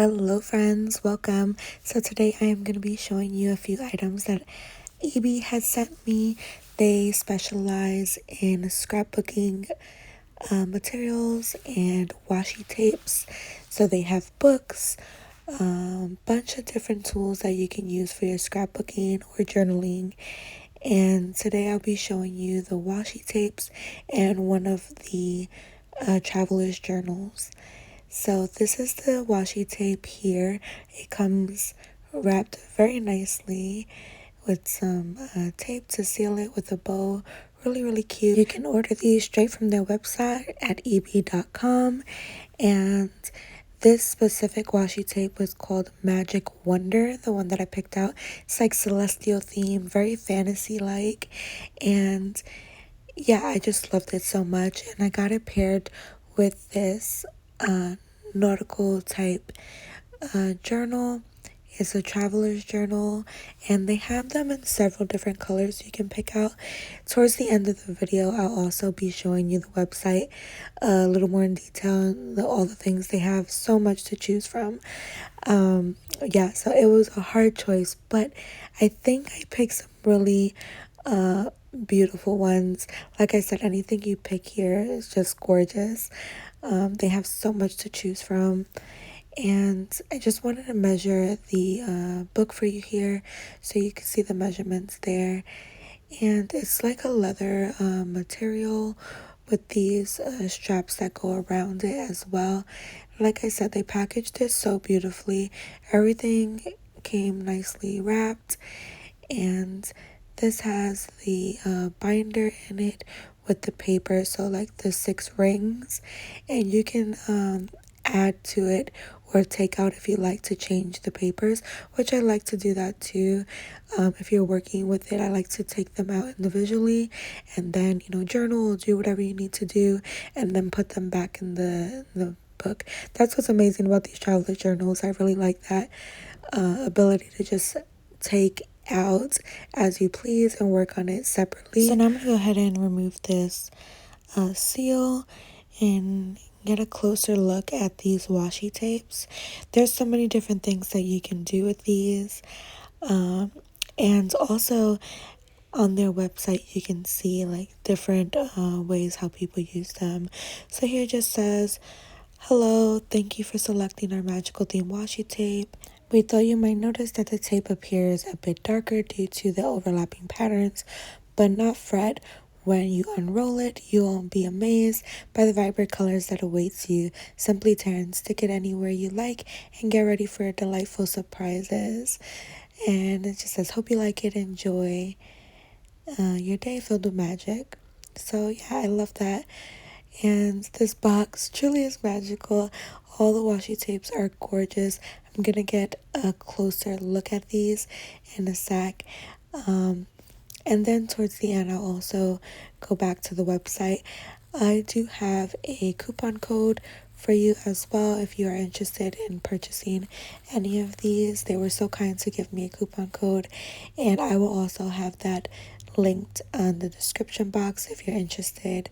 Hello friends, welcome. So today I am going to be showing you a few items that IEEBEE has sent me. They specialize in scrapbooking materials and washi tapes. So they have books, bunch of different tools that you can use for your scrapbooking or journaling. And today I'll be showing you the washi tapes and one of the traveler's journals. So this is the washi tape here. It comes wrapped very nicely with some tape to seal it with a bow. Really cute. You can order these straight from their website at IEEBEE.com. And this specific washi tape was called Magic Wonder, the one that I picked out. It's like celestial theme, very fantasy-like. And yeah, I just loved it so much. And I got it paired with this nautical type journal. It's a traveler's journal, and they have them in several different colors you can pick out. Towards the end of the video, I'll also be showing you the website a little more in detail and all the things they have. So much to choose from. Yeah, so it was a hard choice, but I think I picked some really beautiful ones. Like I said, anything you pick here is just gorgeous. They have so much to choose from. And I just wanted to measure the book for you here so you can see the measurements there. And it's like a leather material with these straps that go around it as well. Like I said, they packaged it so beautifully. Everything came nicely wrapped. And this has the binder in it with the paper, so like the 6 rings. And you can add to it or take out if you like to change the papers, which I like to do that too. If you're working with it, I like to take them out individually and then, journal, do whatever you need to do, and then put them back in the book. That's what's amazing about these traveler journals. I really like that ability to just take out as you please and work on it separately. So now I'm going to go ahead and remove this seal and get a closer look at these washi tapes. There's so many different things that you can do with these, and also on their website you can see like different ways how people use them. So here it just says, "Hello, thank you for selecting our magical theme washi tape. We thought you might notice that the tape appears a bit darker due to the overlapping patterns, but not fret. When you unroll it, you'll be amazed by the vibrant colors that awaits you. Simply tear and stick it anywhere you like and get ready for delightful surprises." And it just says, "Hope you like it. Enjoy your day filled with magic." So yeah, I love that. And this box truly is magical. All the washi tapes are gorgeous. I'm gonna get a closer look at these in a sec. And then towards the end, I'll also go back to the website. I do have a coupon code for you as well if you are interested in purchasing any of these. They were so kind to give me a coupon code, and I will also have that linked on the description box if you're interested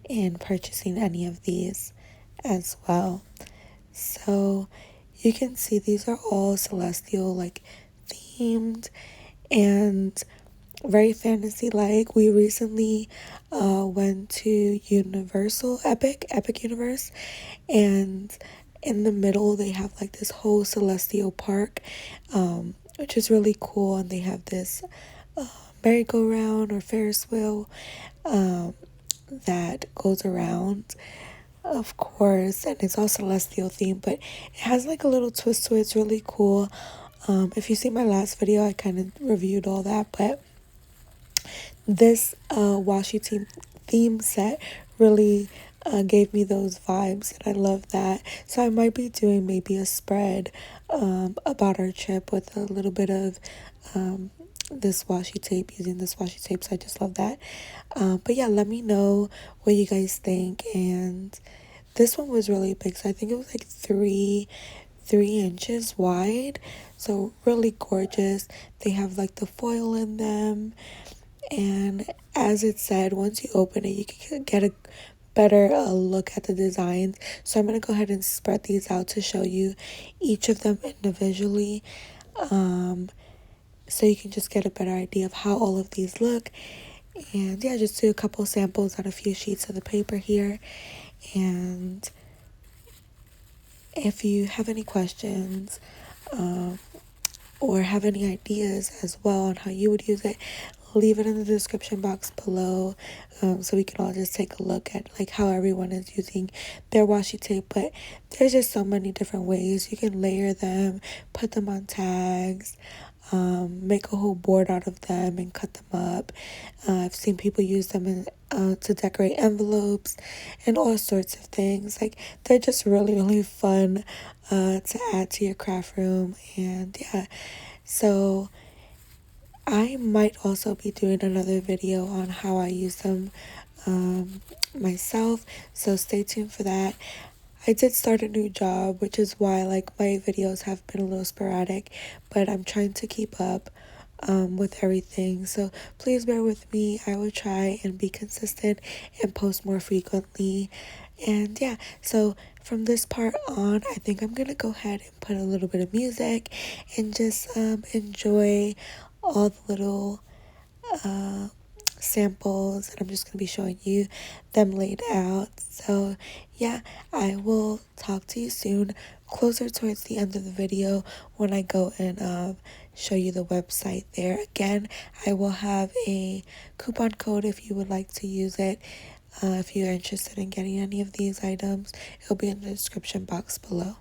in purchasing any of these as well. So you can see these are all celestial like themed and very fantasy like. We recently went to Universal Epic Universe, and in the middle they have like this whole celestial park, which is really cool. And they have this merry-go-round or Ferris wheel that goes around, of course, and it's all celestial themed, but it has like a little twist to it. It's really cool. If you see my last video, I kind of reviewed all that, but this washi theme set really gave me those vibes, and I love that. So I might be doing maybe a spread about our trip with a little bit of this washi tape, using this washi tape. So I just love that. But yeah, let me know what you guys think. And this one was really big, so I think it was like three inches wide, so really gorgeous. They have like the foil in them, and as it said, once you open it, you can get a better look at the designs. So I'm going to go ahead and spread these out to show you each of them individually, so you can just get a better idea of how all of these look. And yeah, just do a couple samples on a few sheets of the paper here. And if you have any questions, or have any ideas as well on how you would use it, leave it in the description box below, so we can all just take a look at like how everyone is using their washi tape. But there's just so many different ways you can layer them, put them on tags, make a whole board out of them and cut them up. I've seen people use them to decorate envelopes and all sorts of things. Like, they're just really fun to add to your craft room. And yeah, so I might also be doing another video on how I use them myself, so stay tuned for that. I did start a new job, which is why like my videos have been a little sporadic, but I'm trying to keep up with everything. So please bear with me. I will try and be consistent and post more frequently. And yeah, so from this part on, I think I'm gonna go ahead and put a little bit of music and just enjoy all the little samples, and I'm just going to be showing you them laid out. So yeah, I will talk to you soon, closer towards the end of the video, when I go and show you the website there. Again, I will have a coupon code if you would like to use it. If you're interested in getting any of these items, it'll be in the description box below.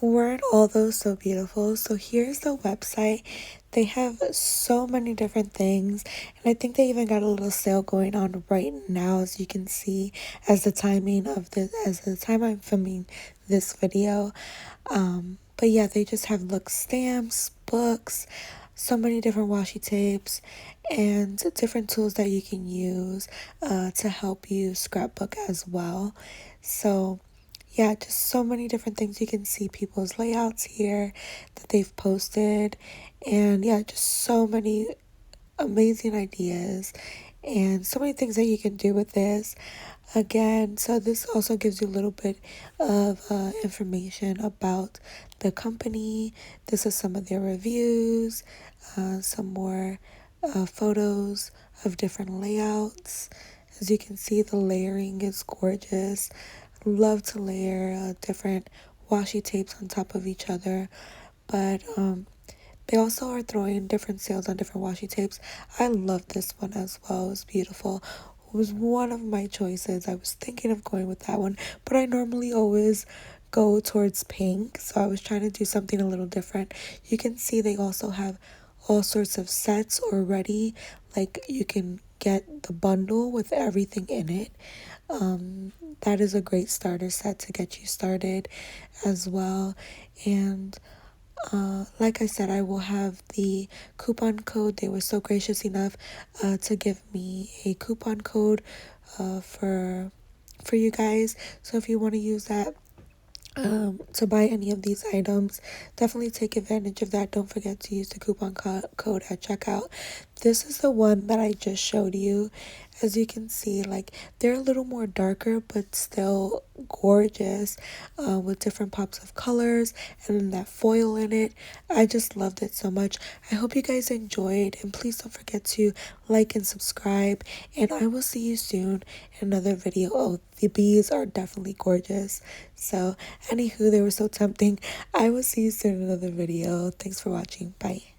Weren't all those so beautiful? So here's the website. They have so many different things, and I think they even got a little sale going on right now, as you can see, as the time I'm filming this video. But yeah, they just have look stamps, books, so many different washi tapes, and different tools that you can use to help you scrapbook as well. So yeah, just so many different things. You can see people's layouts here that they've posted, and yeah, just so many amazing ideas and so many things that you can do with this. Again, so this also gives you a little bit of information about the company. This is some of their reviews, some more photos of different layouts. As you can see, the layering is gorgeous. Love to layer different washi tapes on top of each other, but they also are throwing different sales on different washi tapes. I love this one as well. It was beautiful. It was one of my choices. I was thinking of going with that one, but I normally always go towards pink, so I was trying to do something a little different. You can see they also have all sorts of sets already. Like, you can get the bundle with everything in it. That is a great starter set to get you started as well. And like I said, I will have the coupon code. They were so gracious enough to give me a coupon code for you guys. So if you want to use that to buy any of these items, definitely take advantage of that. Don't forget to use the coupon code at checkout. This is the one that I just showed you. As you can see, like, they're a little more darker but still gorgeous, with different pops of colors and then that foil in it. I just loved it so much. I hope you guys enjoyed, and please don't forget to like and subscribe, and I will see you soon in another video. Oh, the bees are definitely gorgeous. So anywho, they were so tempting. I will see you soon in another video. Thanks for watching. Bye.